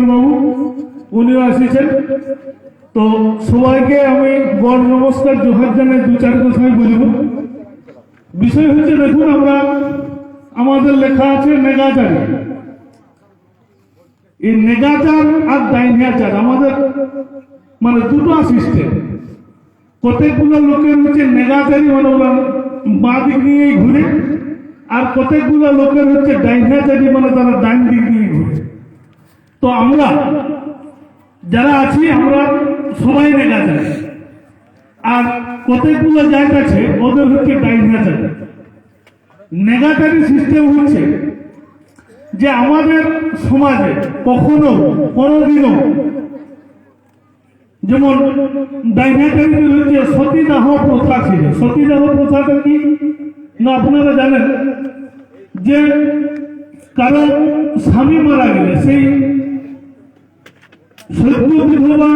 বাবু উনিও আসিছেন। তো সবাইকে আমি বড় নমস্কার জোহার জানাই, দু চার কথাই বলব। বিষয় হচ্ছে, দেখুন আমরা আমাদের লেখা আছে নেগাচার। এই নেগাচার আর ডাইনিয়াচার আমাদের মানে দুটো সিস্টেম। কতগুলো লোকের হচ্ছে নেগাচারি, মানে ওরা বাঁ দিক নিয়েই ঘুরে, আর কতগুলো লোকের হচ্ছে ডাইনিয়াচারি, মানে তারা ডাইন দিক নিয়ে ঘুরে। তো আমরা যারা আছি আমরা সবাই নেগাচারি, আর কতগুলো জায়গা আছে ওদের হচ্ছে ডাইনিয়াচারি। নেগাচারি সিস্টেম হচ্ছে যে আমাদের সমাজে কখনো কোনোদিনও, যেমন ডাইনিয়াচারিদের হচ্ছে সতীদাহ প্রথা ছিল। সতীদাহ প্রথাটা কি না আপনারা জানেন, যে কারণ স্বামী মারা গেলে সেই সদ্য বিধবা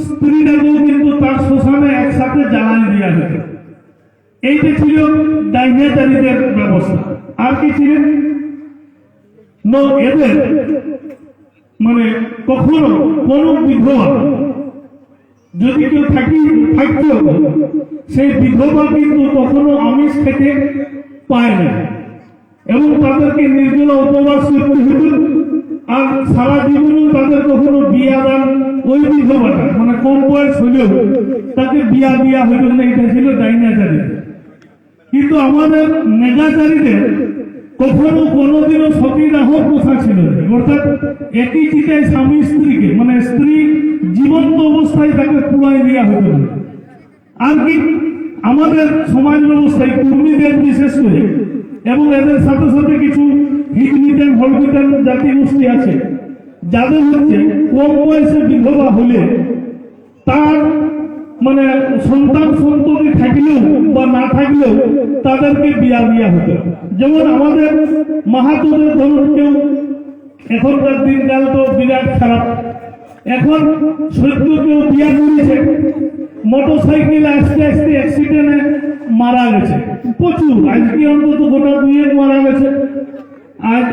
স্ত্রীটাকেও কিন্তু তার শ্মশানে একসাথে জ্বালানি দেওয়া হতো। এইটা ছিল ডাইনিয়াচারীদের ব্যবস্থা। আর কি ছিলেন না, এদের মানে কখনো কোন বিধবা যদি কেউ থাকতো, সেই বিধবা কিন্তু কখনো আমিষ খেতে পায় না, এবং তাদেরকে নির্জলা উপবাস করতে হতো। আর সারা জীবনেও তাদের কখনো বিয়া দান, ওই বিধবাটা মানে কম বয়স হলেও তাকে বিয়া দেওয়া হইল না। এটা ছিল ডাইনিয়াচারী। কিন্তু আমাদের নেগাচারীদের কখনো কোনোদিনও সতীদাহ প্রথা ছিল না। অর্থাৎ একই চিতায় স্বামী স্ত্রীকে, মানে স্ত্রী জীবন্ত অবস্থায় তাকে পুড়াই দেওয়া হতো না। আর কি আমাদের সমাজ ব্যবস্থায় কর্মীদের বিশেষ করে, এবং এদের সাথে সাথে কিছু হিজমিটান হলমিটান জাতি গোষ্ঠী আছে, যাদের হচ্ছে কম বয়সে বিধবা হলে তার মানে সন্তান সন্ততি থাকলেও বা না থাকলেও তাদেরকে বিয়া দেওয়া হতো। যেমন আমাদের মাহাতোদের ধরুন কেউ, এখনকার দিনকাল তো বিরাট খারাপ, এখন সদ্য কেউ বিয়া করেছে, মোটর সাইকেল আস্তে আস্তে অ্যাক্সিডেন্টে মারা গেছে প্রচুর। আজকে অন্তত গোটা দুয়েক মারা গেছে। আজ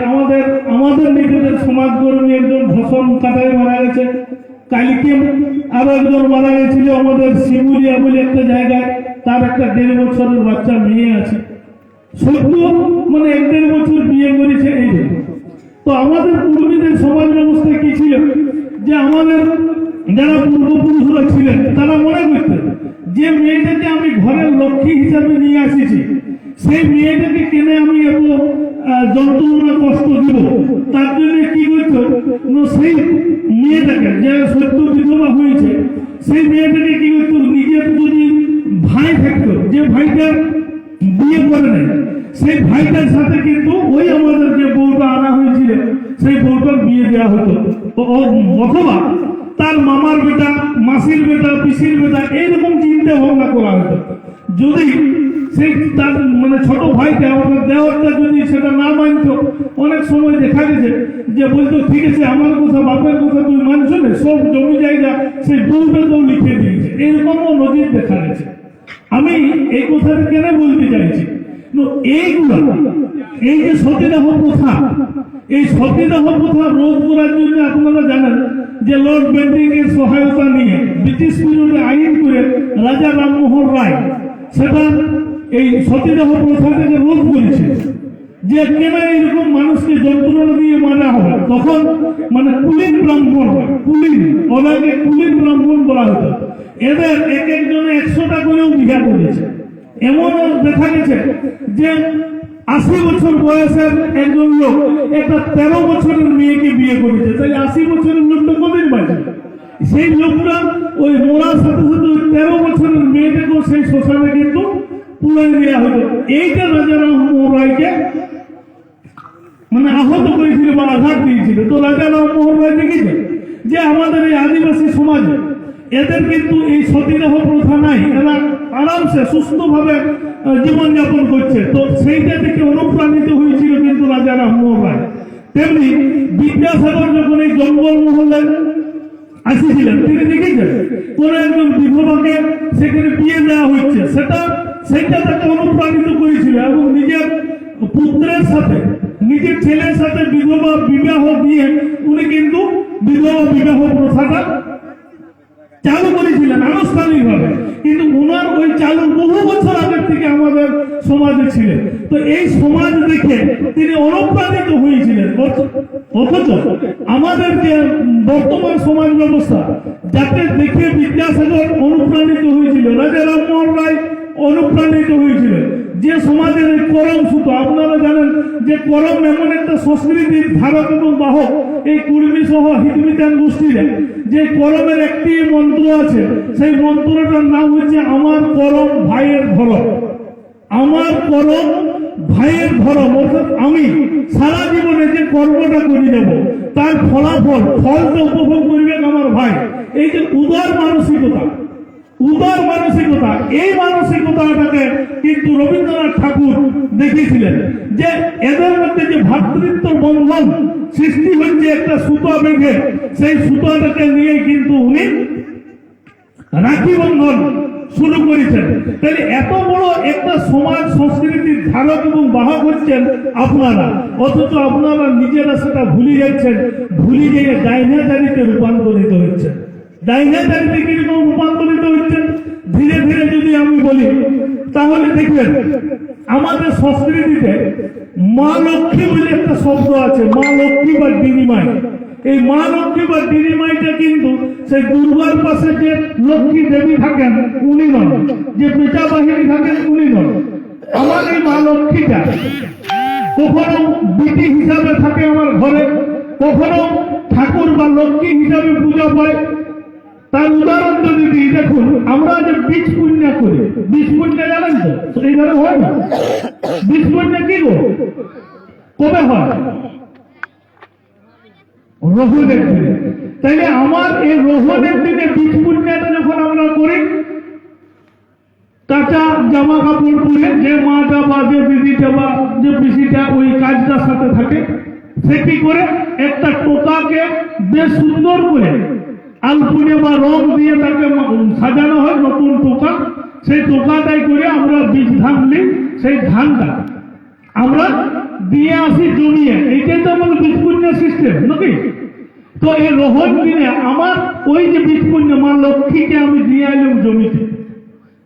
আমাদের নিজেদের সমাজকর্মী একজন ধর্ষণ কাটায় মারা গেছে। কালকে আরো একজন মারা গেছিল আমাদের শিমুলিয়া বলে একটা জায়গায়, তার একটা 1.5 বছরের বাচ্চা মেয়ে আছে। সদ্য মানে 1.5 বছর বিয়ে করেছে। এই তো আমাদের কর্মীদের সমাজ ব্যবস্থা কি ছিল, যে আমাদের যারা পূর্বপুরুষরা ছিলেন তারা মনে করতেন যে মেয়েটাকে আমি ঘরের লক্ষ্মী হিসাবে নিয়ে আসিছি, সেই মেয়েটাকে কেনে আমি এত যন্ত্রণা কষ্ট দিব, তার জন্য কি করত, সেই মেয়েটাকে যে সত্য বিধবা হয়েছে সেই মেয়েটাকে কি করত, নিজের যদি ভাই থাকতো, যে ভাইটা বিয়ে করে নেয়, সেই ভাইটার সাথে কিন্তু ওই আমাদের যে বউটা আনা হয়েছিল সেই বউটার বিয়ে দেওয়া হতো। অথবা তার মামার বেটা, মাসির বেটা, পিসির বেটা, এইরকম চিন্তা ভাবনা করা হতো। যদি সেই তার মানে ছোট ভাইটা, আমাদের দেওয়ারটা যদি সেটা না মানত, অনেক সময় দেখা গেছে যে বলতো ঠিক আছে আমার কথা, বাপের কথা তুই মানছ না, সব জমি জায়গা সেই বউটাকেও লিখে দিয়েছে। এইরকমও নজির দেখা গেছে। আমি এই কথাটা কেন বলতে চাইছি, এইগুলো এই যে সতীদাহ প্রথা, এই সতীদাহ প্রথা রোধ করার জন্য আপনারা জানেন যে লর্ড বেন্টিং এর সহায়তা নিয়ে ব্রিটিশ পিরিয়ডে আইন করে রাজা রামমোহন রায় সেটা এই সতীদাহ প্রথাটাকে রোধ করেছে, যে কেন এইরকম মানুষকে যন্ত্রণা দিয়ে মারা হয়। তখন মানে কুলীন ব্রাহ্মণ, ওনাকে কুলীন ব্রাহ্মণ বলা হতো। এদের এক একজনে 100টা করেও বিঘা করেছে। এমনও দেখা গেছে যে 80 বছর বয়সের একজন লোক একটা 13 বছরের মেয়েকে বিয়ে করেছে। তাই 80 বছরের লোকটা কদিন বাঁচে? সেই লোকরা ওই মরার সাথে সাথে ওই 13 বছরের মেয়েটাকেও সেই শ্মশানে কিন্তু পুড়ে দেওয়া হতো। এইটা রাজা রামমোহন রায়কে মানে আহত করেছিল বা আঘাত দিয়েছিল। তো রাজা রামমোহন রায় দেখেছে যে আমাদের এই আদিবাসী সমাজে এদের কিন্তু এই সতীদাহ প্রথা নাই, এরা আরামসে সুস্থভাবে জীবনযাপন করছে। তো সেইটা থেকে অনুপ্রাণিত হয়েছিল কিন্তু রাজা রামমোহন রায়। তেমনি বিদ্যাসাগর যখন এই জঙ্গল মহলে আসিছিলেন, তিনি দেখেছেন কোন একজন বিধবাকে সেখানে বিয়ে দেওয়া হচ্ছে, সেটা তাকে অনুপ্রাণিত করেছিল, এবং নিজের পুত্রের সাথে, নিজের ছেলের সাথে বিধবা বিবাহ দিয়ে উনি কিন্তু বিধবা চালু বহু বছর আগের থেকে আমাদের সমাজে ছিলেন। তো এই সমাজ দেখে তিনি অনুপ্রাণিত হয়েছিলেন। অথচ আমাদের যে বর্তমান সমাজ ব্যবস্থা, যাতে দেখে বিদ্যাসাগর অনুপ্রাণিত হয়েছিল, রাজা রামমোহন রায় অনুপ্রাণিত হয়েছিল, যে সমাজের এই করম সুতো, আপনারা জানেন যে করম এমন একটা সংস্কৃতির ধারক এবং বাহক। এই কুর্মী সহ হিতমিতান গোষ্ঠীরা যে করমের একটি মন্ত্র আছে, সেই মন্ত্রটার নাম হচ্ছে আমার করম ভাইয়ের ধরম। আমার করম ভাইয়ের ধরম, অর্থাৎ আমি সারা জীবনে যে কর্মটা করে যাব তার ফলাফল ফলটা উপভোগ করবেন আমার ভাই। এই যে উদার মানসিকতা, উদার মানসিকতা, এই মানসিকতাটাকে কিন্তু রবীন্দ্রনাথ ঠাকুর দেখিয়েছিলেন, যে এদের মধ্যে যে ভ্রাতৃত্ব বন্ধন সৃষ্টি হচ্ছে একটা সুতো বেঁধে, সেই সুতোটাকে নিয়ে কিন্তু উনি রাখি বন্ধন শুরু করেছেন। তাহলে এত বড় একটা সমাজ সংস্কৃতির ধারক এবং বাহক হচ্ছেন আপনারা, অথচ আপনারা নিজেরা সেটা ভুলে যাচ্ছেন, ভুলে গিয়ে ডাইনাচারিতে রূপান্তরিত হচ্ছেন। ডাইনাচারিতে কিরকম রূপান্তরিত হচ্ছেন ধীরে ধীরে যদি আমি বলি, তাহলে দেখবেন আমাদের সংস্কৃতিতে মা লক্ষ্মী বলে একটা শব্দ আছে, মা লক্ষ্মী বা দিদিমাই। এই মা লক্ষ্মী বা দিদিমাইটা কিন্তু সেই দুর্গার পাশে যে লক্ষ্মী দেবী থাকেন উনি নন, যে পেটা বাহিনী থাকেন উনি নন। আমার এই মা লক্ষ্মীটা কখনো বিটি হিসাবে থাকে আমার ঘরে, কখনো ঠাকুর বা লক্ষ্মী হিসাবে পূজা পায়। তার উদাহরণ যদি দিই, দেখুন আমরা যে বীজ পুণ্যা করি, বীজ পুণ্যা জানেন তো এইভাবে হয় না? বীজ পুণ্যা কি গো, কবে হয়? রোহনের দিনে। তাইলে আমার এই রোহনের দিনে বীজ পুণ্যটা যখন আমরা করি, কাঁচা জামা কাপড় পরে যে মাটা বা যে দিদিটা বা যে পিসিটা ওই কাজটার সাথে থাকে, সে কি করে একটা টোকাকে বেশ সুন্দর করে আলপুনে বা রং দিয়ে তাকে সাজানো হয়, নতুন টোকা। সেই টোকাটাই করে আমরা বীজ ধান নিই, সেই ধানটা আমরা দিয়ে আসি জমিয়ে। এইটাই তো আমাদের বীজ পুণ্য সিস্টেম নাকি? তো এই রোহন দিনে আমার ওই যে বীজ পুণ্য মা লক্ষ্মীকে আমি দিয়ে এলাম জমিতে,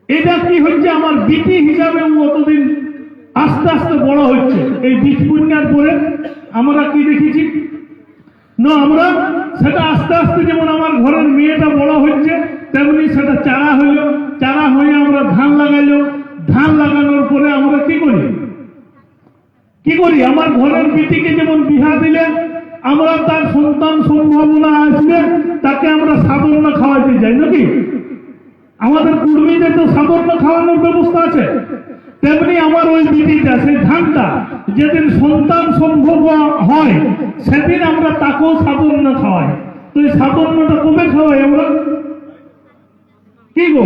এটা কি হচ্ছে আমার বিটি হিসাবে অতদিন আস্তে আস্তে বড় হচ্ছে। এই বীজ পুণ্যার পরে আমরা কি দেখেছি না, আমরা সেটা আস্তে আস্তে যেমন আমার ঘরের মেয়েটা বড় হচ্ছে, তেমনি সেটা চারা হইল, চারা হয়ে আমরা ধান লাগাইলো, ধান লাগানোর পরে আমরা কি করি আমার ঘরের বিটিকে যেমন বিহা দিলে আমরা তার সন্তান সম্ভাবনা আসবে, তাকে আমরা সাবর্ণ খাওয়াতে যাই নাকি? আমাদের কুর্মীদের তো সাবর্ণ খাওয়ানোর ব্যবস্থা আছে। তেমনি আমার ওই বিটিটা, সেই ধানটা যেদিন সন্তান সম্ভব হয় সেদিন আমরা তাকেও সাবর্ণ খাওয়াই। তো এই সাবর্ণটা কবে খাওয়াই আমরা? কি গো,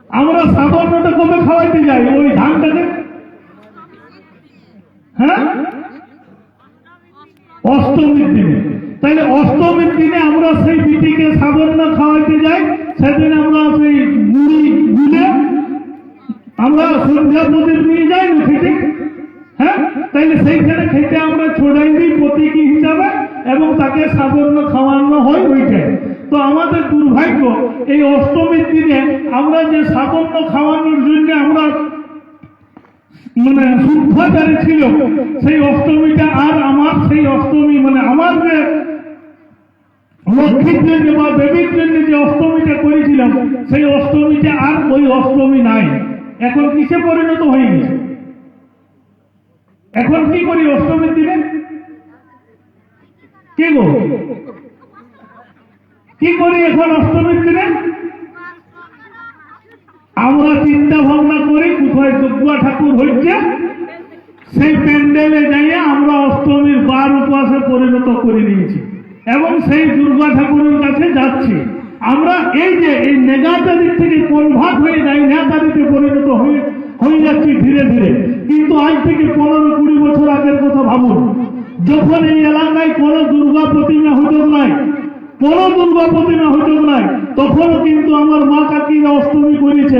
আমরা সাবর্ণটা কবে খাওয়াইতে যাই ওই ধানটাকে? হ্যাঁ, অষ্টমীর দিনে। তাহলে অষ্টমীর দিনে আমরা সেই বিটিকে সাবর্ণ খাওয়াইতে যাই। সেদিন আমরা সেই গুড়ি গুলে আমরা সন্ধ্যা প্রদীপ নিয়ে যাই না খেতে। হ্যাঁ, তাইলে সেইখানে খেতে আমরা ছড়াই দিই প্রতীকী হিসাবে, এবং তাকে সাবর্ণ খাওয়ানো হয় ওইটাই। তো আমাদের দুর্ভাগ্য, এই অষ্টমীর দিনে আমরা যে সাবর্ণ খাওয়ানোর জন্য আমরা শুদ্ধাচারে ছিল, সেই অষ্টমীটা আর আমার সেই অষ্টমী আমার যে লক্ষ্মীর জন্য বা দেবীর জন্য যে অষ্টমীটা করেছিলাম, সেই অষ্টমীটা আর ওই অষ্টমী নাই। এখন কিসে পরিণত হয়ে গেছে? এখন কি করি অষ্টমীর দিনে? কি গো, কি করি এখন অষ্টমীর দিনে? আমরা চিন্তা ভাবনা করি কোথায় দুর্গা ঠাকুর হচ্ছে, সেই প্যান্ডেলে যাইয়ে আমরা অষ্টমীর বার উপবাসে পরিণত করে নিয়েছি এবং সেই দুর্গা ঠাকুরের কাছে যাচ্ছি। আমরা এই যে এই নেগাচারির থেকে কনভার্ট হয়ে যাই, নেগাচারিতে পরিণত হয়ে যাচ্ছি ধীরে ধীরে। কিন্তু আজ থেকে 15-20 বছর আগের কথা ভাবুন, যখন এই এলাকায় কোনো দুর্গা প্রতিমা হতো নাই, কোনো দুর্গা প্রতিমা হতো নাই, তখনও কিন্তু আমার মা কাকিরা অষ্টমী করেছে।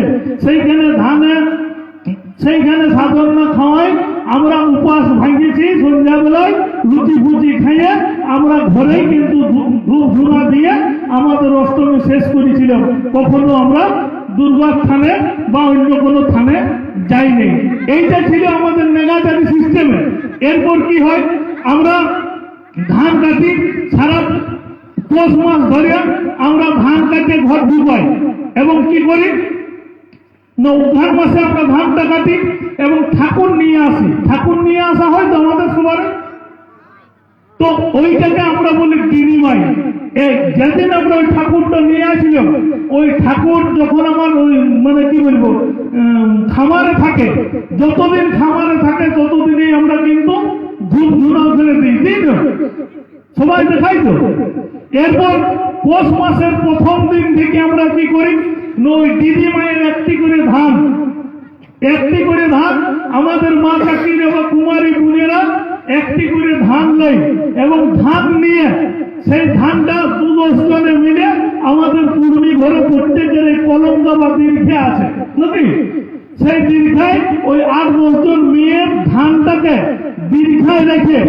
সেইখানে সাধারণ খাওয়াই আমরা উপাস ভাঙিয়েছি, সন্ধ্যাবেলায় লুচি ফুচি খাইয়ে আমরা ঘরেই কিন্তু ধূপ ধুনা দিয়ে আমাদের অষ্টমী শেষ করেছিলাম। কখনো আমরা দুর্গার থানে বা অন্য কোনো থানে যাইনি। এইটা ছিল আমাদের নেগাটারি সিস্টেমে। এরপর কি হয়, আমরা ধান কাটি, সারা পৌষ মাস ধরে আমরা ধান কাটে ঘর ঢুকাই এবং কি করি, উদ্ধার মাসে আমরা ধানটা কাটি এবং ঠাকুর নিয়ে আসি। ঠাকুর নিয়ে আসা হয় তো আমাদের সবার, তো ওইটাকে আমরা বলি বিনিময়। যেদিন আমরা ওই ঠাকুরটা নিয়ে আসলাম, ওই ঠাকুর যখন আমার ওই মানে কি বলবো খামারে থাকে, যতদিন খামারে থাকে ততদিনই আমরা কিন্তু ধূপ ধুনা ফেলে দিই, তাই তো? সবাই দেখাই তো। এরপর পৌষ মাসের প্রথম দিন থেকে আমরা কি করি, ওই দিদি মায়ের একটি করে ধান আমাদের মা কাকিরা বা কুমারী বোনেরা একটি করে ধান নেয় এবং ধান নিয়ে সেই ধানটা 2-10 জনে মিলে আমাদের পূর্বী ঘরে প্রত্যেকের এই কলঙ্কা বা দীর্ঘে আছে নাকি, সেই দীর্ঘায় ওই 8-10 জন মেয়ের ধানটাকে দীর্ঘায় রেখে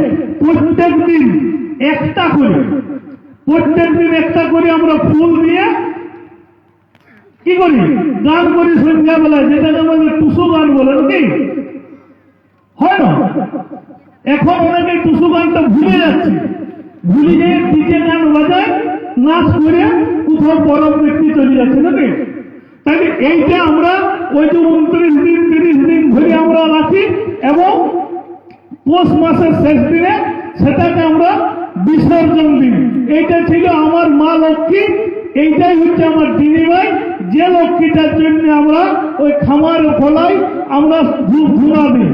প্রত্যেক দিন একটা করে আমরা ফুল দিয়ে কি করি, গান করি সন্ধ্যাবেলায়, যেটাকে আমাদের টুসু গান বলে নাকি, হয় না? এখন অনেকে টুসু গানটা ভুলে যাচ্ছে, ভুলে গিয়ে ডিজে গান বাজায়, নাচ করে কোথাও পরম ব্যক্তি চলে যাচ্ছে নাকি। তাই এইটা আমরা ওই যে 29 দিন 30 দিন ধরে আমরা রাখি এবং পৌষ মাসের শেষ দিনে সেটাকে আমরা বিসর্জন দিই। এইটা ছিল আমার মা লক্ষ্মী, এইটাই হচ্ছে আমার বিনিময়, যে লক্ষ্মীটার জন্য আমরা ওই খামার খোলাই, আমরা ধূপ ধুনা দিই।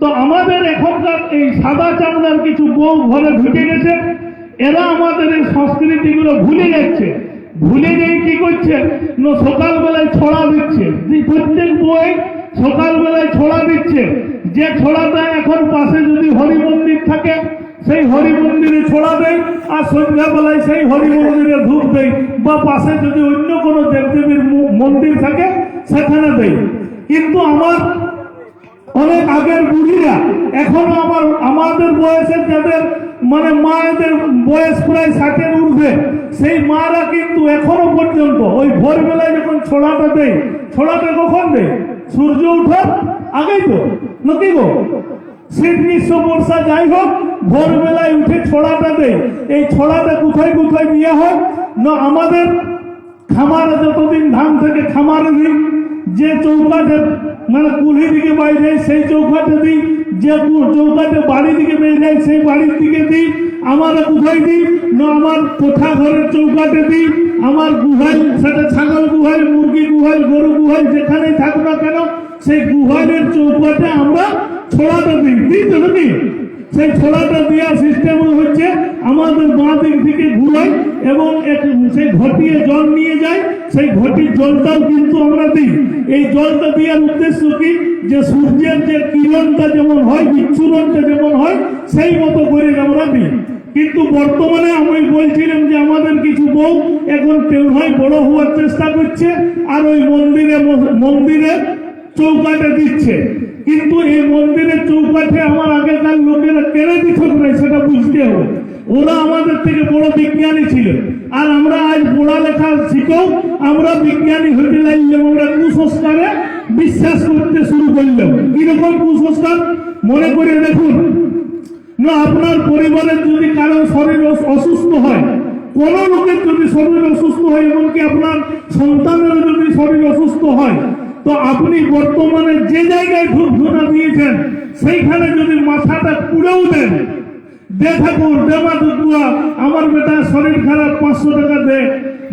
তো আমাদের এখনকার এই সাদা চামড়ার কিছু বউ ঘরে ঢুকে গেছে, এরা আমাদের এই সংস্কৃতিগুলো ভুলে যাচ্ছে। ভুলে গিয়ে কি করছে, সকালবেলায় ছড়া দিচ্ছে, প্রত্যেক বই সকালবেলায় ছড়া দিচ্ছে। যে ছড়াটা এখন পাশে যদি হরি মন্দির থাকে সেই হরি মন্দিরে ছড়া দেয়, আর সন্ধ্যাবেলায় সেই হরি মন্দিরে ধূপ দেয়, বা পাশে যদি অন্য কোনো দেবদেবীর মন্দির থাকে সেখানে দেয়। কিন্তু আমার অনেক আগের বুড়িরা এখনো আমাদের বয়সের যাদের মানে মায়েদের বয়স প্রায় 60-এর ঊর্ধ্বে, সেই মারা কিন্তু এখনো পর্যন্ত ওই ভোরবেলায় যখন ছড়াটা দেয়, ছড়াটা কখন দেয়, সূর্য ওঠার আগেই তো নাকি গো, শীত গ্রীষ্ম বর্ষা যাই হোক, ভোরবেলায় উঠে ছড়াটা দেয়। এই ছড়াটা কোথায় কোথায় দেওয়া হয় না, আমাদের খামারে যতদিন ধান থেকে খামারে দিই, যে চৌকাঠে মানে কুলি দিকে বাইরে যায় সেই চৌকাঠে দিই, যে চৌকাঠে বাড়ি দিকে বেরিয়ে যায় সেই বাড়ির দিকে দিই। আমরা কোথায় দিই না, আমার কোঠা ঘরের চৌকাঠে দিই, আমার গুহাল, সেটা ছাগল গুহাল, মুরগি গুহাল, গরু গুহাল যেখানেই থাক না কেন, সেই গুহালের চৌকাঠে আমরা ছড়াটা দিই তো নাকি। সেই ছড়াটা দেওয়ার সিস্টেম হচ্ছে আমাদের বাঁ দিক থেকে ঘুরাই এবং সেই ঘটিয়ে জল নিয়ে যায়, সেই ঘটির জলটাও কিন্তু আমরা দিই। এই জলটা দেওয়ার উদ্দেশ্য কি, যে সূর্যের যে কিরণটা যেমন হয়, বিচ্ছুরণটা যেমন হয়, সেই মতো করে আমরা দিই। কিন্তু বর্তমানে আমি বলছিলাম যে আমাদের কিছু বউ এখন কেউ হয় বড় হওয়ার চেষ্টা করছে আর ওই মন্দিরে চৌকাঠে দিচ্ছে। কিন্তু এই মন্দিরের চৌকাঠে আমার আগেকার লোকেরা কেড়ে দিত না, সেটা বুঝতে হবে। ওরা আমাদের থেকে বড় বিজ্ঞানী ছিল, আর আমরা আজ পড়ালেখা শিখেও আমরা বিজ্ঞানী হতে লাগলাম, আমরা কুসংস্কারে বিশ্বাস করতে শুরু করলাম। কিরকম কুসংস্কার মনে করে দেখুন না, আপনার পরিবারের যদি কারো শরীর অসুস্থ হয়, কোন লোকের যদি শরীর অসুস্থ হয়, এমনকি আপনার সন্তানের যদি শরীর অসুস্থ হয়, তো আপনি বর্তমানে যে জায়গায় ধূপ ধুনা দিয়েছেন সেইখানে যদি মাথাটা পুড়েও দেন, দে ঠাকুর, দে মা দুর্গা, আমার বেটার শরীর খারাপ, 500 টাকা দে,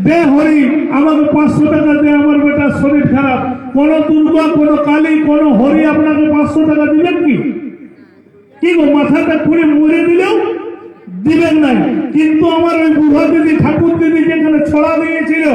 দে হরি আমাকে 500 টাকা দে, আমার বেটার শরীর খারাপ, কোন দুর্গা, কোন কালী, কোন হরি আপনাকে 500 টাকা দিবেন কি? কি গো, মাথাটা পুড়ে মরে দিলেও দিবেন নাই। কিন্তু আমার ওই বুড়া দিদি, ঠাকুর দিদি যেখানে ছড়া দিয়েছিল,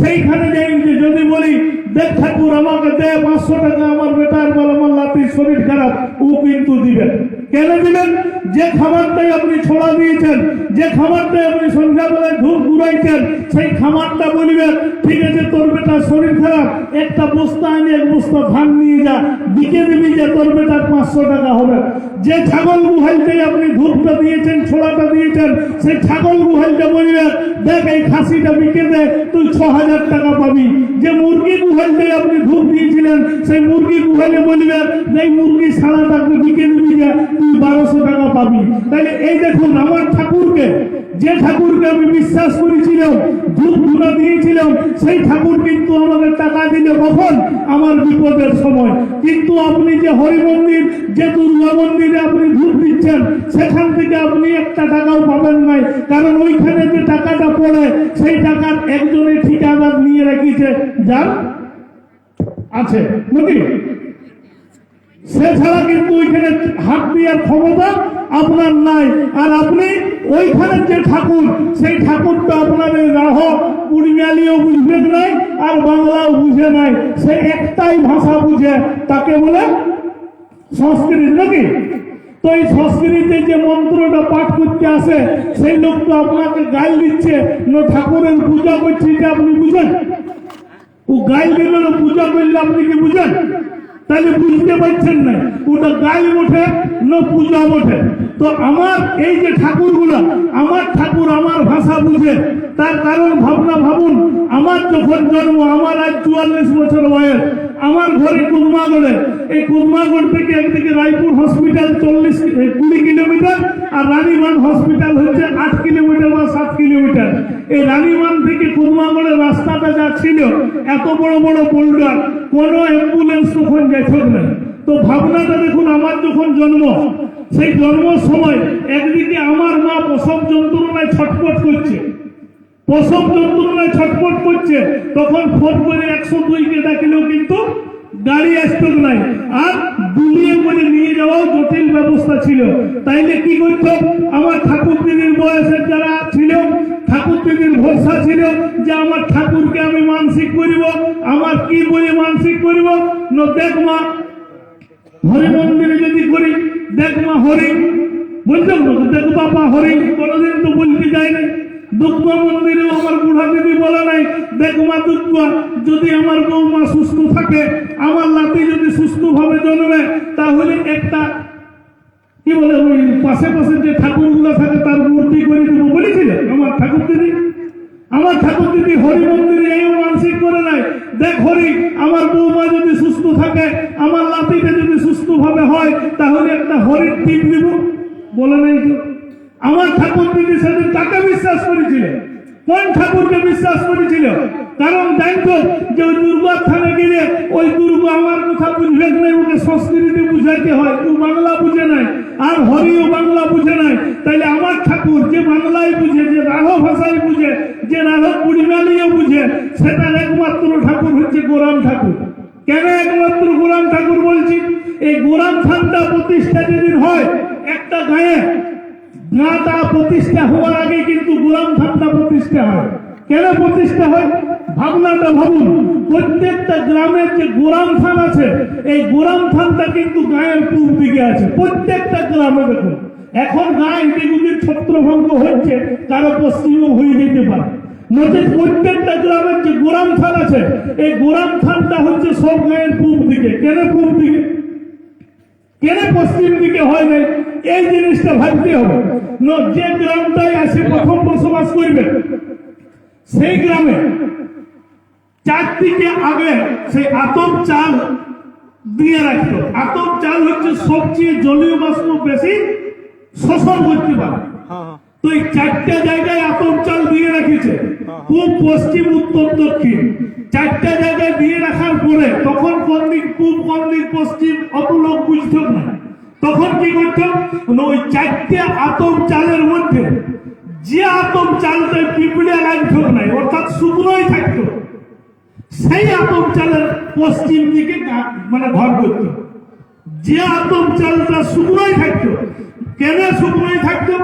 সেইখানে যাই যদি বলি, দেখ ঠাকুর আমাকে দে 500 টাকা, আমার বেটার বল, আমার লাতির শরীর খারাপ, ও কিন্তু দিবেন। কেন দিলেন? যে খাবারটাই আপনি ছোড়া দিয়েছেন, যে খাবারটাই আপনি সন্ধ্যাবেলায় ধূপ ঘুরাইছেন, সেই খাবারটা বলবেন ঠিক আছে তোর বেটার শরীর খারাপ, একটা বস্তা আনি এক বস্তা ধান নিয়ে যা, বিকে দিবি যে তোর বেটার 500 টাকা হবে। যে ছাগল গুহাইতে আপনি ধূপটা দিয়েছেন, ছোড়াটা দিয়েছেন, সেই ছাগল গুহাইতে বলবেন দেখ এই খাসিটা বিকে দে, তুই 6000 টাকা পাবি। যে মুরগি গুহাইতে আপনি ধূপ দিয়েছিলেন, সেই মুরগি গুহাইলে বলবেন এই মুরগি সারাটাকে বিকে দিবি যে তুই 1200 টাকা পাবি। তাহলে এই দেখুন আমার ঠাকুরকে, যে ঠাকুরকে আমি বিশ্বাস করেছিলাম, ধূপ ধুনা দিয়েছিলাম, সেই ঠাকুর কিন্তু আমাকে টাকা দিলে কখন? আমার বিপদের সময়। কিন্তু আপনি যে হরি মন্দির, যে দুর্গা মন্দিরে আপনি ধূপ দিচ্ছেন, সেখান থেকে আপনি একটা টাকাও পাবেন নাই, কারণ ওইখানে যে টাকাটা পড়ে সেই টাকার একজনের ঠিকাদার নিয়ে রেখেছে, যার আছে নাকি? সে ছাড়া কিন্তু ওইখানে হাত দেওয়ার ক্ষমতা আপনার নাই। আর আপনি ওইখানে যে ঠাকুর, সেই ঠাকুরটা আপনার রাহ কুড়িমালিও বুঝবে নাই আর বাংলাও বুঝে নাই, সে একটাই ভাষা বুঝে, তাকে বলে সংস্কৃত নাকি? তো এই সংস্কৃতিতে যে মন্ত্রটা পাঠ করতে আসে, সেই লোক তো আপনাকে গাইল দিচ্ছে না ঠাকুরের পূজা করছে, এটা আপনি বুঝেন? ও গাইল দিল না পূজা করলে আপনি কি বুঝেন? তাহলে বুঝতে পারছেন না, ওটা গাইল ওঠে না পূজা ওঠে। তো আমার এই যে ঠাকুরগুলো, আমার ঠাকুর আমার ভাষা বুঝে, তার কারণ ভাবনা ভাবুন, আমার যখন জন্ম, আমার আজ 44 বছর বয়স, আমার ঘরে কুদমাগড়ে, এই কুদমাগড় থেকে একদিকে রায়পুর হসপিটাল 20 কিলোমিটার, আর রানীমান হসপিটাল হচ্ছে 8 কিলোমিটার বা 7 কিলোমিটার। এই রানীমান থেকে কুদমাগড়ের রাস্তাটা যা ছিল, এত বড় বড় বোল্ডার, কোনো অ্যাম্বুলেন্স তখন গেছে না। তো ভাবনাটা দেখুন, আমার যখন জন্ম, সেই জন্মের সময় একদিকে আমার মা প্রসব যন্ত্রণায় ছটফট করছে, প্রসব যন্ত্রণায় ছটফট করছে, তখন ফোন করে 102-কে ডাকিলেও কিন্তু গাড়ি আসতো নাই, আর দুলিয়ে করে নিয়ে যাওয়াও জটিল ব্যবস্থা ছিল। তাইলে কি করত? আমার ঠাকুর দিদির বয়সের যারা ছিল, ঠাকুর দিদির ভরসা ছিল যে আমার ঠাকুরকে আমি মানসিক করিব। আমার কি বলে মানসিক করিব? না দেখ মা, হরি মন্দিরে যদি করি, দেখ মা হরি, বলতাম না দেখ বাবা হরি, কোনোদিন তো বলতে যায় না। দুর্গা মন্দিরেও আমার বুড়া দিদি বলে নাই দেখ মা দুর্গা, যদি আমার বৌমা সুস্থ থাকে, আমার নাতি যদি সুস্থ ভাবে জন্মে, তাহলে একটা কি বলে ওই পাশে পাশে যে ঠাকুরগুলো থাকে তার মূর্তি করে দেবো বলেছিল আমার ঠাকুর দিদি। আমার ঠাকুর দিদি হরি মন্দিরে এই মানসিক করে নাই, দেখ হরি, আমার বৌমা যদি সুস্থ থাকে, আমার নাতিটা যদি সুস্থ ভাবে হয়, তাহলে একটা হরির টিপ দিব, বলে নাই তো। আমার ঠাকুর দিদি সেদিন কাকে বিশ্বাস করেছিল? কোন ঠাকুরকে বিশ্বাস করেছিল? কারণ জানতো যে ওই দুর্গার থানে গেলে ওই দুর্গা আমার কথা বুঝবে নাই, ওকে সংস্কৃতি বুঝাইতে হয়, ও বাংলা বুঝে নাই, আর হরিও বাংলা বুঝে নাই। তাইলে আমার ঠাকুর যে বাংলায় বুঝে, যে রাহ ভাষায় বুঝে, যে রাহ কুড়িমালিও বুঝে, সেটার একমাত্র ঠাকুর হচ্ছে গোরাম ঠাকুর। কেন একমাত্র গোরাম ঠাকুর বলছি? এই গোরাম থানটা প্রতিষ্ঠা যেদিন হয় একটা গায়ে, গাঁটা প্রতিষ্ঠা হওয়ার আগে কিন্তু গোরাম থানটা প্রতিষ্ঠা হয়। কেন প্রতিষ্ঠা হয়? ভাবনাটা ভাবুন, প্রত্যেকটা গ্রামের যে গোরাম থান আছে, এই গোরাম থানটা কিন্তু গায়ের পূর্ব দিকে আছে, প্রত্যেকটা গ্রামে। দেখুন এখন গায়ে এদিকে ছত্রভঙ্গ হচ্ছে, কারো পশ্চিমও হয়ে যেতে পারে, নচেত প্রত্যেকটা গ্রামের যে গোরাম থান আছে, এই গোরাম থানটা হচ্ছে সব গায়ের পূর্ব দিকে। কেন পূর্ব দিকে, কেন পশ্চিম দিকে হয় নাই? এই জিনিসটা ভাবতে হবে। যে গ্রামটাই আসে প্রথম বসবাস করবে, সেই গ্রামে চারদিকে আগে সেই আতপ চাল দিয়ে রাখতো। আতপ চাল হচ্ছে সবচেয়ে জলীয় বাষ্প বেশি শোষণ করতে পারে। তো এই 4টে জায়গায় আতপ চাল দিয়ে রাখিছে, পূব, পশ্চিম, উত্তর, দক্ষিণ। 4টে জায়গায় দিয়ে রাখার পরে তখন কোন দিক পূব, কোন দিক পশ্চিম অত লোক বুঝত না। তখন কি করত? ওই 4টে আতপ চালের মধ্যে যে আতপ চালটা পিঁপড়ে লাগতো না, অর্থাৎ শুকনোই থাকতো, সেই আতপ চালের পশ্চিম দিকে মানে ঘর করত। যে আতপ চালটা শুকনোই থাকতো, কেন শুকনোই থাকতো?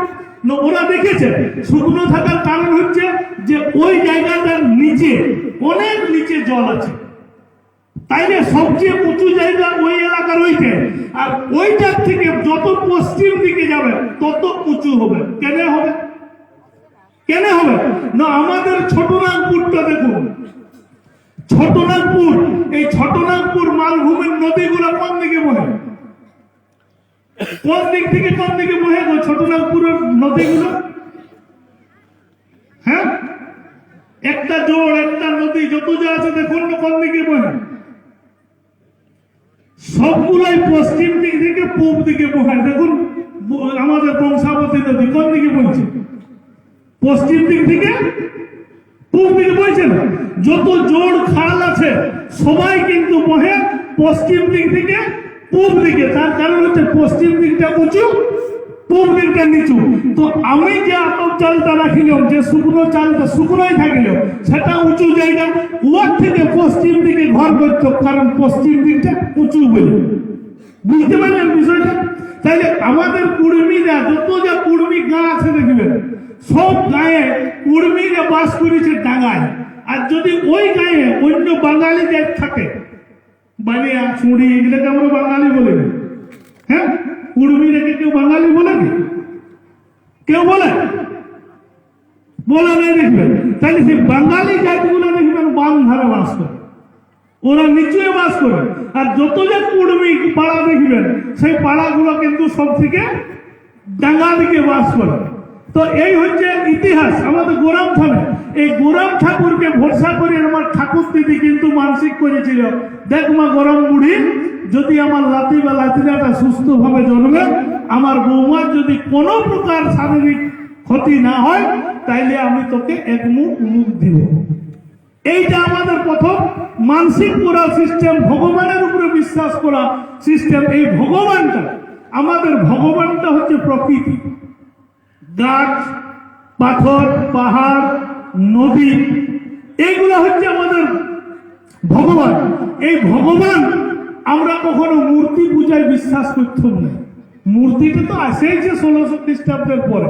ওরা দেখেছে শুকনো থাকার কারণ হচ্ছে যে ওই জায়গাটার নিচে, অনেক নিচে জল আছে। তাইলে সবচেয়ে উঁচু জায়গা ওই এলাকার ওইটা, আর ওইটার থেকে যত পশ্চিম দিকে যাবে তত উঁচু হবে। কেন হবে? কেন হবে না? আমাদের ছোটনাগপুরটা দেখুন, ছোটনাগপুর, এই ছোটনাগপুর মালভূমির নদীগুলো কোন দিকে বহে? কোন দিক থেকে কোন দিকে বহে গো ছোটনাগপুরের নদীগুলো? হ্যাঁ, একটা জোড়, একটা নদী যত যা আছে দেখুন না কোন দিকে বহে? সবগুলাই পশ্চিম দিক থেকে পূব দিকে বহে। দেখুন আমাদের বংশাবতী নদী কোন দিকে বইছে? পশ্চিম দিক থেকে পূব দিকে বইছে না? যত জোড় খাল আছে সবাই কিন্তু বহে পশ্চিম দিক থেকে পূব দিকে। তার কারণ হচ্ছে পশ্চিম দিকটা উঁচু, পূব দিকটা নিচু। তো আমি যে আতপ চালটা রাখিলাম, যে শুকনো চালটা শুকনোই থাকিল, সেটা উঁচু জায়গা, ওর থেকে পশ্চিম দিকে ঘর করত, কারণ পশ্চিম দিকটা উঁচু বলে। বুঝতে পারলেন বিষয়টা? তাইলে আমাদের কুর্মীরা, যত যা কুর্মী গাঁ আছে দেখবেন, সব গায়ে কুর্মীরা বাস করেছে ডাঙায়। আর যদি ওই গায়ে অন্য বাঙালি জাত থাকে, বালিয়া ছুড়ি, এগুলোকে আমরা বাঙালি বলে না। হ্যাঁ, কুর্মী রেখে কেউ বাঙালি বলে না? কেউ বলে? বলে নেই দেখবেন। তাহলে সেই বাঙালি জাতগুলো দেখবেন বাম ধারে বাস করে, ওরা নিচে বাস করে। আর যত যে কুর্মী পাড়া দেখবেন, সেই পাড়াগুলো কিন্তু সব থেকে ডাঙ্গা দিকে বাস করে। তো এই হচ্ছে ইতিহাস আমাদের গোরাম থানে। এই গোরাম ঠাকুরকে ভরসা করে আমার ঠাকুর দিদি কিন্তু মানসিক করেছিল, দেখ মা গরম বুড়ি, যদি আমার লাতি বা লাতিরাটা সুস্থ ভাবে জন্মে, আমার বৌমার যদি কোনো প্রকার শারীরিক ক্ষতি না হয়, তাইলে আমি তোকে এক মুখ দিব। এইটা আমাদের প্রথম মানসিক করা সিস্টেম, ভগবানের উপরে বিশ্বাস করা সিস্টেম। এই ভগবানটা, আমাদের ভগবানটা হচ্ছে প্রকৃতি, গাছ, পাথর, পাহাড়, নদী, এইগুলো হচ্ছে আমাদের ভগবান। এই ভগবান আমরা কখনো মূর্তি পূজায় বিশ্বাস করতাম না। মূর্তিটা তো আসেইছে 1600 খ্রিস্টাব্দের পরে।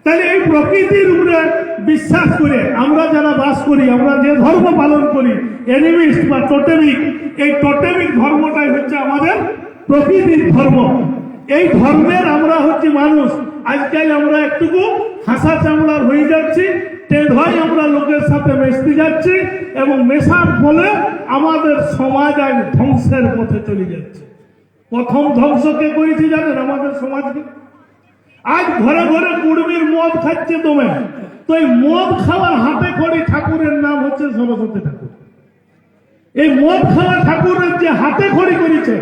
তাহলে এই প্রকৃতির উপরে বিশ্বাস করে আমরা যারা বাস করি, আমরা যে ধর্ম পালন করি, অ্যানিমিস্ট বা টোটেমিক, এই টোটেমিক ধর্মটাই হচ্ছে আমাদের প্রকৃতির ধর্ম। এই ধর্মের আমরা হচ্ছে মানুষ। আজকাল আমরা একটুকু হাসা চামড়ার হয়ে যাচ্ছি, হয় আমরা লোকের সাথে মেশতে যাচ্ছি, এবং মেশার ফলে আমাদের সমাজ আজ ধ্বংসের পথে চলে যাচ্ছে। প্রথম ধ্বংস কে করেছে জানেন? আমাদের সমাজকে। আজ ঘরে ঘরে কুড়মির মদ খাচ্ছে তোমে। তো এই মদ খাওয়ার হাতে খড়ি ঠাকুরের নাম হচ্ছে সরস্বতী ঠাকুর। এই মদ খাওয়া ঠাকুরের যে হাতে খড়ি করেছে,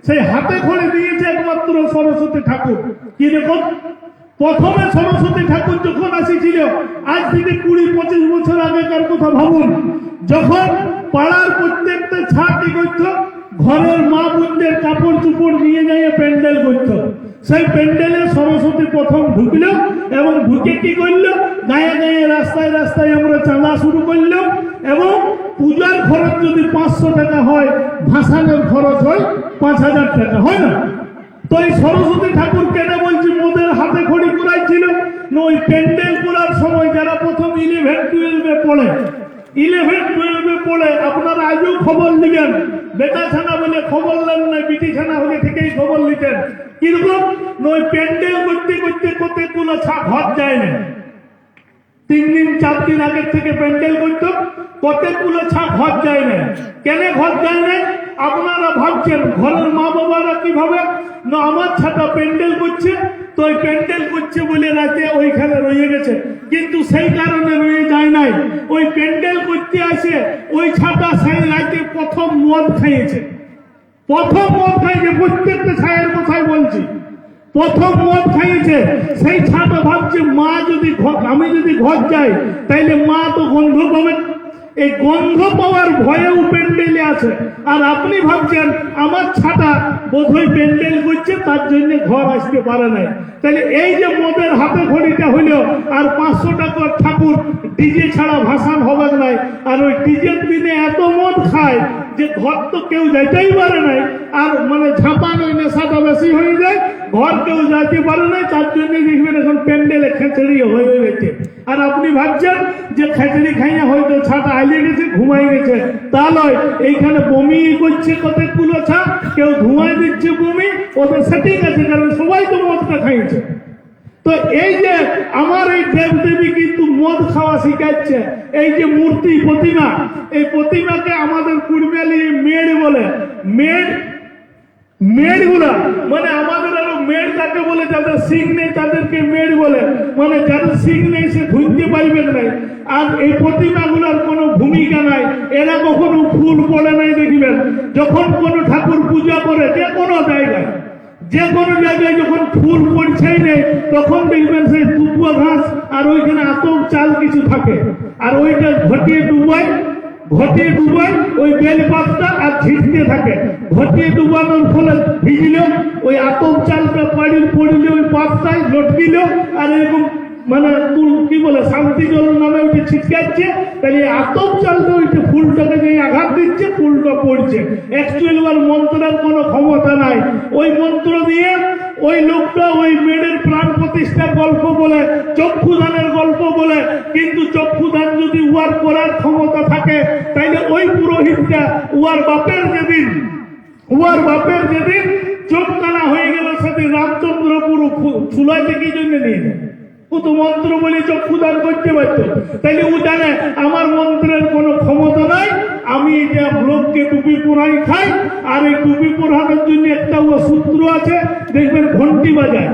সেই হাতে খড়ি দিয়েছে একমাত্র সরস্বতী ঠাকুর। কি দেখো, প্রথমে সরস্বতী ঠাকুর যখন আসিছিল, আজ থেকে 20-25 বছর আগেকার কথা ভাবুন, যখন পাড়ার প্রত্যেকটা ছাড় কি করত, ঘরের মা বোনদের কাপড় চুপড় নিয়ে যাইয়ে প্যান্ডেল করত। সেই প্যান্ডেলে সরস্বতী প্রথম ঢুকলো, এবং ঢুকে কি করলো, গায়ে গায়ে রাস্তায় রাস্তায় আমরা চাঁদা শুরু করলো। এবং পূজার খরচ যদি 500 টাকা হয়, ভাসানের খরচ হয় 5000 টাকা, হয় না? তো এই সরস্বতী ঠাকুর কেন বলছি মোদের হাতে খড়ি করাইছিল না? ওই প্যান্ডেল করার সময় যারা প্রথম 11-12 পড়ে, 11-12 পড়ে, আপনারা আজও খবর নিবেন, বেটা ছানা বলে খবর নেন না, বিটি ছানা হলে থেকেই খবর নিতেন। কিরকম? ওই প্যান্ডেল করতে করতে কতগুলো ঘর যায় না, 3 দিন 4 দিন আগের থেকে প্যান্ডেল করতো, কতগুলো ঘর যায় না। কেন ঘর যায় না? আপনারা ভাবছেন ঘরের মা বাবারা কিভাবে না, আমার ছাতা প্যান্ডেল করছে, তো ওই প্যান্ডেল করছে বলে রাতে ওইখানে রয়ে গেছে, কিন্তু সেই কারণে রয়ে যায় নাই। ওই প্যান্ডেল করতে আসে ওই ছাতা সেই রাতে প্রথম মদ খাইয়েছে, প্রথম মদ খাইয়েছে, প্রত্যেকটা ছায়ের কথাই বলছি, প্রথম মদ খাইয়েছে। সেই ছাতা ভাবছে মা যদি আমি যদি ঘর যাই, তাইলে মা তো গন্ধ পাবেন। এই গন্ধ পাওয়ার ভয়েও প্যান্ডেলে আছে। আর আপনি ভাবছেন আমার ছাতা বোধহয় প্যান্ডেল করছে, তার জন্য ঘর আসতে পারে নাই। তাহলে এই যে মদের হাতে খড়িটা হইল, আর 500 টাকার ঠাকুর, ডিজে ছাড়া ভাসান হবে নাই। আর ওই ডিজের দিনে এত মদ খায় যে ঘর তো কেউ যাইতেই পারে নাই। আর মানে ঝাঁপান ওই নেশাটা বেশি হয়ে যায়, ঘর কেউ যাইতে পারে নাই। তার জন্য দেখবেন এখন প্যান্ডেলে খেঁচড়ি হয়ে গেছে। আর আপনি ভাবছেন যে খেচড়ি খাইয়া হয়তো ছাটা আইলে গেছে ঘুমাই গেছে, তা নয়। এইখানে বমি করছে কতগুলো ছা, কেউ ধোঁয়ায় দিচ্ছে বমি, ওদের সেটিং আছে, কারণ সবাই তো মদটা খাইছে। তো এই যে আমার এই দেবদেবী কিন্তু মদ খাওয়া শিখাচ্ছে। এই যে মূর্তি প্রতিমা, এই প্রতিমাকে আমাদের কুড়মিয়ালি মেড বলে। মেড গুলা মানে আমাদের আরো মেড তাকে বলে, যাদের সিং নেই তাদেরকে মেড বলে, মানে যাদের সিং নেই সে ঘুরতে পারবেন নাই। আর এই প্রতিমা গুলার কোনো ভূমিকা নাই, এরা কখনো ফুল পড়ে নাই দেখবেন। যখন কোনো ঠাকুর পূজা করে যে কোনো জায়গায়, যে কোনো জায়গায় যখন ফুল পড়ছেই নেই, তখন দেখবেন সেই দুপুয়া ঘাস আর ওইখানে আতপ চাল কিছু থাকে, আর ওইটা ঘটিয়ে ডুবাই ওই বেলপাতটা আর ঝিটতে থাকে। ঘটিয়ে ডুবানোর ফলে ভিজল, ওই আতপ চালটা পড়িলে ওই পাতটাই লটকিল, আর এরকম মানে কি বলে শান্তি জল নামে ওইটা ছিটকাচ্ছে। তাহলে আতপ চালটা ওইটা ফুলটাকে যে আঘাত দিচ্ছে, ফুলটা পড়ছে। অ্যাকচুয়ালি ওর মন্ত্রের কোনো ক্ষমতা নাই। ওই মন্ত্র দিয়ে ওই লোকটা ওই মেয়েদের প্রাণ প্রতিষ্ঠার গল্প বলে, চক্ষুদানের গল্প বলে। কিন্তু চক্ষুদান যদি উয়ার করার ক্ষমতা থাকে, তাইলে ওই পুরোহিতটা উয়ার বাপের যেদিন চোখ কানা হয়ে গেল, সেদিন রামচন্দ্র পুরো চুলাইতে কি জন্য নিয়ে যায়? ও তো মন্ত্র বলে চক্ষুদান করতে পারত। তাইলে ও জানে আমার মন্ত্রের কোনো ক্ষমতা নাই, আমি এটা লোককে টুপি পরাই খাই। আর এই টুপি পরানোর জন্য একটা ও সূত্র আছে, দেখবেন ঘন্টি বাজায়।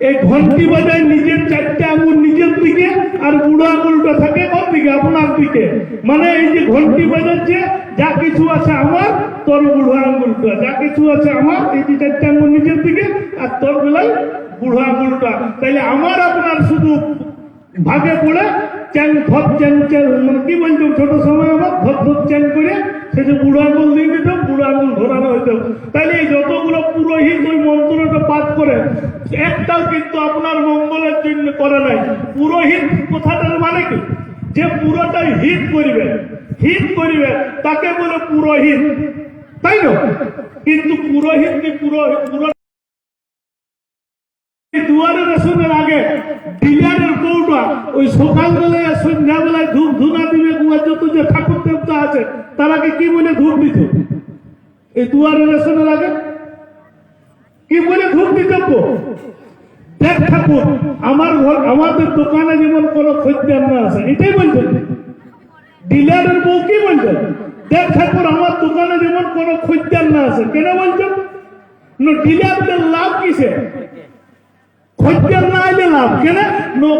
এই ঘন্টি বাজায় নিজের চারটে আঙুল নিজের দিকে, আর বুড়ো আঙুলটা থাকে ওর দিকে, আপনার দিকে। মানে এই যে ঘন্টি বাজাচ্ছে, যা কিছু আছে আমার, তোর বুড়ো আঙুলটা, যা কিছু আছে আমার, এই যে চারটে আঙুল নিজের দিকে, আর তোর বেলায় বুড়ো আঙুলটা। তাইলে আমার আপনার শুধু ভাগে পড়ে চ্যাং ধপ চ্যাং চ্যাং, মানে কি বলতো ছোট সময় আমার ধপ ধপ চ্যাং করে সে যে বুড়ো আঙুল দিয়ে দিত, বুড়ো আঙুল ধরানো হইতো। তাইলে এই যতগুলো পুরোহিত ওই মন্ত্রটা পাঠ করে, একটাও কিন্তু আপনার মঙ্গলের জন্য করে নাই। পুরোহিত কথাটার মানে কি? যে পুরোটাই হিত করিবে তাকে বলে পুরোহিত, তাই না? কিন্তু পুরোহিত কি পুরো দুয়ারে রেশনের আগে ডিলারের বউটা ওই সকালবেলায় সন্ধ্যাবেলায় ধূপ ধুনা দিবে, যত যে ঠাকুর দেবতা আছে তারাকে কি বলে ধূপ দিত? এই দুয়ারে রেশনের আগে কি বলে ধূপ দিত? দেখ ঠাকুর, আমাদের দোকানে যেমন কোনো খদ্দের না আছে, এটাই বলছেন। ডিলারের বউ কি বলছেন? দেখ ঠাকুর, আমার দোকানে যেমন কোনো খদ্দের না আছে। কেন বলছেন? ডিলারদের লাভ কিসে? খদ্দের না এলে লাভ কেন?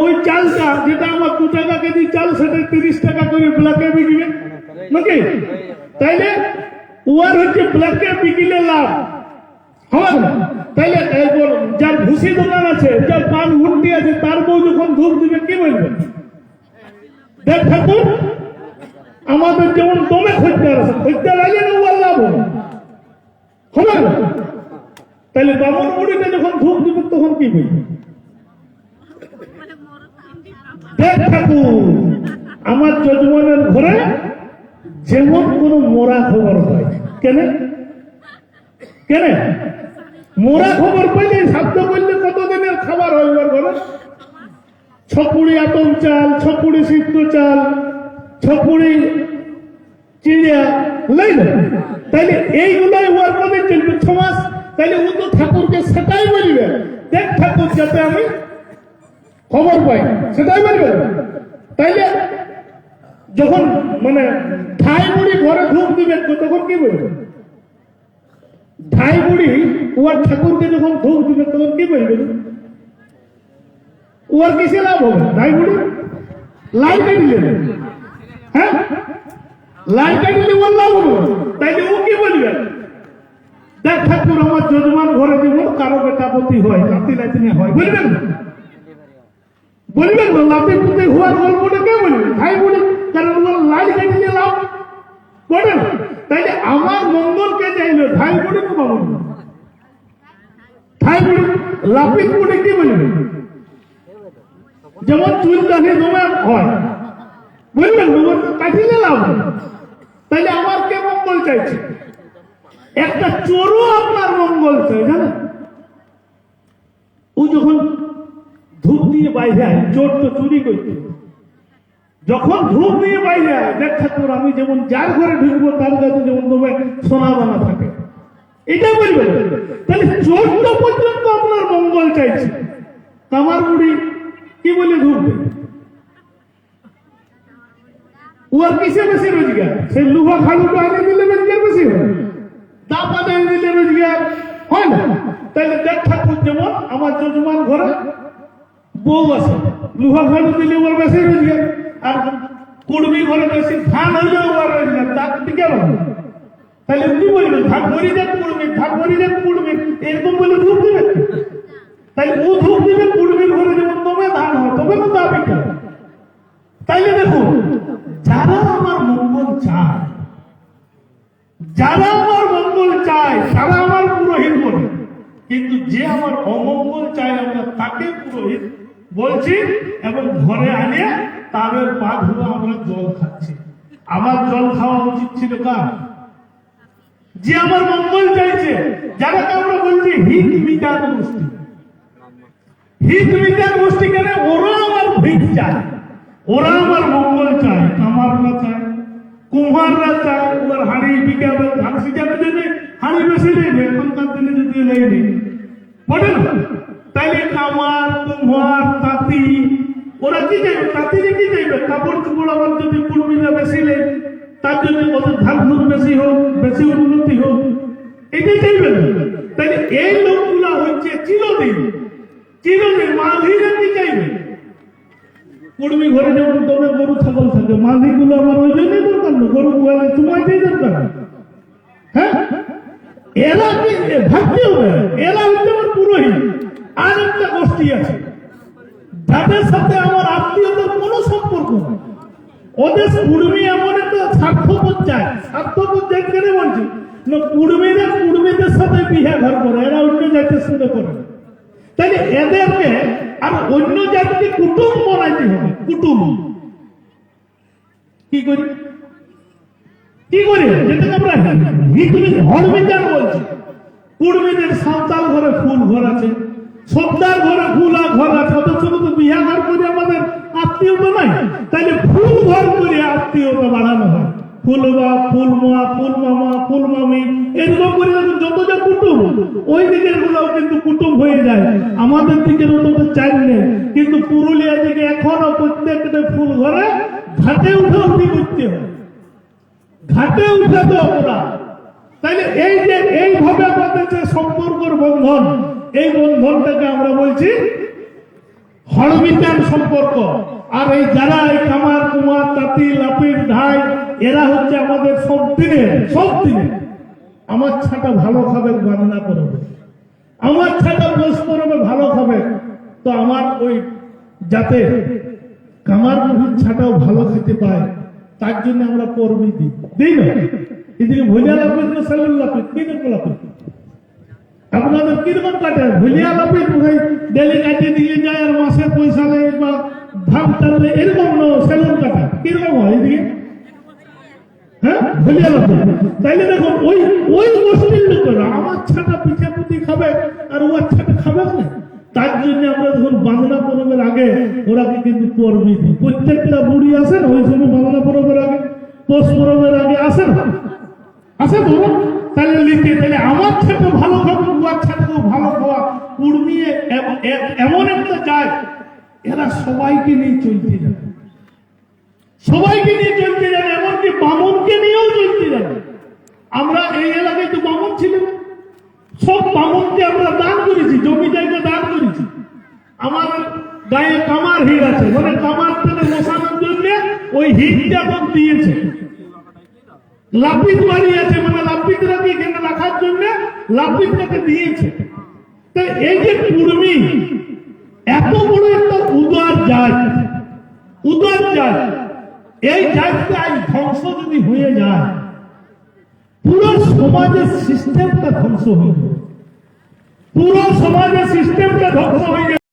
ওই চালটা যেটা আমার 2 টাকা কেজি চাল, সেটা 30 টাকা করে ব্ল্যাকে বিকিবে নাকি? তাইলে ওয়ার হচ্ছে ব্ল্যাকে বিকিলে লাভ হবে না। তাইলে যার ভুসি দোকান আছে, যার পান ভুট্টি আছে, তার বউ যখন ধূপ দিবে কি বলবে? দেখ ঠাকুর, আমাদের যেমন দমে খদ্দের আছে, খদ্দের আইলে না ওয়ার লাভ হবে না। তাহলে বামন মুড়িটা যখন ধূপ দিবে তখন কি বলবে? দেখ ঠাকুর, আমার যজমানের ঘরে যেমন কোন মোরা খবর হয়। কেন মোরা খবর পাইলে শব্দ বললে কতদিনের খাবার হয় ওর ঘরে? 6 পুড়ি আতম চাল, 6 পুড়ি সিদ্ধ চাল, 6 পুড়ি চিড়িয়া, লাই না? তাইলে এইগুলাই ওর মধ্যে চলবে 6 মাস। তাইলে ও তো ঠাকুরকে সেটাই বলবে, দেখ ঠাকুর, যাতে আমি খবর পাই, সেটাই বলবে। তাইলে যখন মানে ঠাই বুড়ি ঘরে ধূপ দিবে তখন কি বলবে? ঠাই বুড়ি ওর ঠাকুরকে যখন ধূপ দিবে তখন কি বলবে? ওর কিসে লাভ হবে? ঠাই বুড়ি লাইট দিলে, হ্যাঁ লাইট দিলে ওর লাভ হবে। তাইলে ও কি বলবে? দেখ ঠাকুর, আমার যজমান ঘরে যেমন কারো বেটাপতি হয়, নাতি নাতিনে হয়, বলবেন না? নাতি পুতি হওয়ার গল্পটা কে বলবে? ঠাই বুড়ি, কারণ ওর লাইট দিলে লাভ করে না। তাইলে আমার মঙ্গলকে চাইলো ঠাই বুড়ি তো পাবো না। ঠাই বুড়ি লাপিত বুড়ি কি বলবে? যেমন চুল কাঠি জমে হয়, বুঝলেন? কাঠিলে লাভ। তাইলে আমার কে মঙ্গল চাইছে? একটা চোরও আপনার মঙ্গল চাই, জানেন? ও যখন ধূপ দিয়ে বাইরে, চোর তো চুরি করতে, যখন ধূপ নিয়ে বাইরে দেখ ঠাকুর আমি যেমন যার ঘরে ঢুকবো তার কাছে যেমন তোমার সোনা দানা থাকে, এটা বলবে। তাহলে 14 পর্যন্ত আপনার মঙ্গল চাইছে, কামার মুড়ি কি বলে ধূপ দেবে? ও আর কিসে বেশি রোজগার? সেই লুহা খালুটা আনে দিলে রোজগার বেশি হয়, দাপ আদায় দিলে রোজগার হয় না। তাহলে দেখ ঠাকুর যেমন আমার যজমান ঘরে বউ আছে, লুহা খালু দিলে ওর বেশি রোজগার, আর কুড়মি ঘরে বেশি ধান হইলে ওর রোজগার, তার দিকে তাহলে কি বলবে? ধান ভরি যাক কুড়মি, ধান ভরি যাক কুড়মি, এরকম বলে ধূপ দিবে। তাই ও ধূপ দিবে কুড়মির ঘরে যেমন তবে ধান হয়, তবে তো দাবি করে। তাইলে দেখুন, যারা আমার মঙ্গল চায়, যারা আমার মঙ্গল চায় তারা আমার পুরোহিত বলে, কিন্তু যে আমার অমঙ্গল চায় আমরা তাকে পুরোহিত বলছি, এবং ঘরে আনে তাদের পা ধুয়ে আমরা জল খাচ্ছি। আমার জল খাওয়া উচিত ছিল কার? যে আমার মঙ্গল চাইছে, যারাকে আমরা বলছি হিত বিকার গোষ্ঠী। হিত বিকার গোষ্ঠী কেন? ওরা আমার ভিত চায়, ওরা আমার মঙ্গল চায়। কামাররা চায়, কুম্ভাররা চায় ওর হাঁড়ি বিকাবে ধান সিজানোর জন্য হাঁড়ি বেশি নেবে, এখনকার দিনে যদি নেই বলে না। তাইলে কামার, কুম্ভার, তাঁতি ওরা কি চাইবে? তাঁতিরে কি চাইবে? কাপড় চোপড় আমার যদি কুড়মিরা বেশি নেই, তার জন্য ওদের ধান ধুন বেশি হোক, বেশি উন্নতি হোক, এটাই চাইবে না। তাইলে এই লোকগুলা হচ্ছে চিরদিন, চিরদিন মাঝিরা কি চাইবে? কুড়মি ঘরে যেমন তবে গরু ছাগল থাকে, মাঝিগুলো আমার ওই জন্যই দরকার না, গরু গোয়ালে তোমাইতেই দরকার। হ্যাঁ, এরা কি ভাবতে হবে? এরা হচ্ছে আমার পুরোহিত। আর একটা গোষ্ঠী আছে যাদের সাথে আমার আত্মীয়তার কোনো সম্পর্ক নেই। ওদের কুড়মি এমন একটা স্বার্থবোধ চায়, স্বার্থবোধ চায় কেন বলছি না, কুড়মিরা কুড়মিদের সাথে বিয়ে ঘর করে, এরা অন্য জাতির সাথে করে। তাহলে এদেরকে আর অন্য জাতিকে কুটুম বানাইতে হবে। কুটুম কি করি? কি করি? যেটাকে আমরা হরবিচার বলছি। কুড়মিদের সাঁওতাল ঘরে ফুল ঘর আছে, সর্দার ঘরে ফুল ঘর আছে, ওদের সঙ্গে তো বিয়া ঘর করে আমাদের আত্মীয়তা নাই। তাহলে ফুল ঘর করে আত্মীয়তা বাড়ানো হয়। ফুল বাপ, ফুল মা, ফুল মামা, ফুল মামি, এরকম করে যত যা কুটুম, ওই দিকের গুলাও কিন্তু কুটুম হয়ে যায়। আমাদের দিকের ওটা চাই নেই, কিন্তু পুরুলিয়া দিকে এখনো প্রত্যেকটা ফুল ঘরে ঘাটে উঠে উঠি করতে হয়, ঘাটে উঠে তো ওরা। তাইলে এই যে এইভাবে আমাদের যে সম্পর্কের বন্ধন, এই বন্ধনটাকে আমরা বলছি হরবিচার সম্পর্ক। আর এই যারা এই কামার, কুমার, তাঁতি, লাপির, ঢাই, এরা হচ্ছে আমাদের সব দিনে আমার ছাটা ভালো খাবে, বান্না করবে, আমার ছাটা বস করবে, ভালো খাবে। তো আমার ওই যাতে কামার মুহির ছাটাও ভালো খেতে পায়, তার জন্য আমরা কর্মী দিই না। এদিকে ভুলিয়া লাপিত না সেলুন লাপিত, কি লাপিত আপনাদের কিরকম কাটে? ভুলিয়া লাপিত ডেলি কাটিয়ে দিয়ে যায়, আর মাসে পয়সা নেই বা ধান টানলে এরকম সেলুন কাটা কিরকম হয় এদিকে? হ্যাঁ, ভুলিয়া লাপিত। তাইলে দেখুন ওই ওই গোষ্ঠীর লোকেরা আমার ছাটা পিঠে পুঁতি খাবে, আর ওর ছাটা খাবে না। তার জন্য আমরা যখন বাংলা পরবের আগে ওরাকে কিন্তু কর্মী দিই। প্রত্যেকটা বুড়ি আসেন ওই সময় বাংলা পরবের আগে, পৌষ পরবের আগে আসেন, আসে তো। তাহলে লিখে, তাহলে আমার ছাটা ভালো খাবো, ওর ছাটাকেও ভালো খাওয়া। কুড়মিয়ে এমন একটা যায়, এরা সবাইকে নিয়ে চলতে যাবে, সবাইকে নিয়ে চলতে যাবে, এমনকি বামনকে নিয়েও চলতে যাবে। আমরা এই এলাকায় তো বামন ছিল, সব বামনকে আমরা দান করেছি, জমি জায়গা দান করেছি। আমার গায়ে কামার হিট আছে, মানে কামার থেকে বসানোর জন্য ওই হিটটা এখন দিয়েছে। লাপিত বাড়ি আছে, মানে লাপিতরাকে এখানে রাখার জন্য লাপিতটাকে দিয়েছে। তাই এই যে কুড়মি এত বড় একটা উদার জাত, উদার জাত, এই জাতটা আজ ধ্বংস যদি হয়ে যায়, পুরো সমাজের সিস্টেমটা ধ্বংস হয়ে যাবে, পুরো সমাজের সিস্টেমটা ধ্বংস হয়ে যাবে।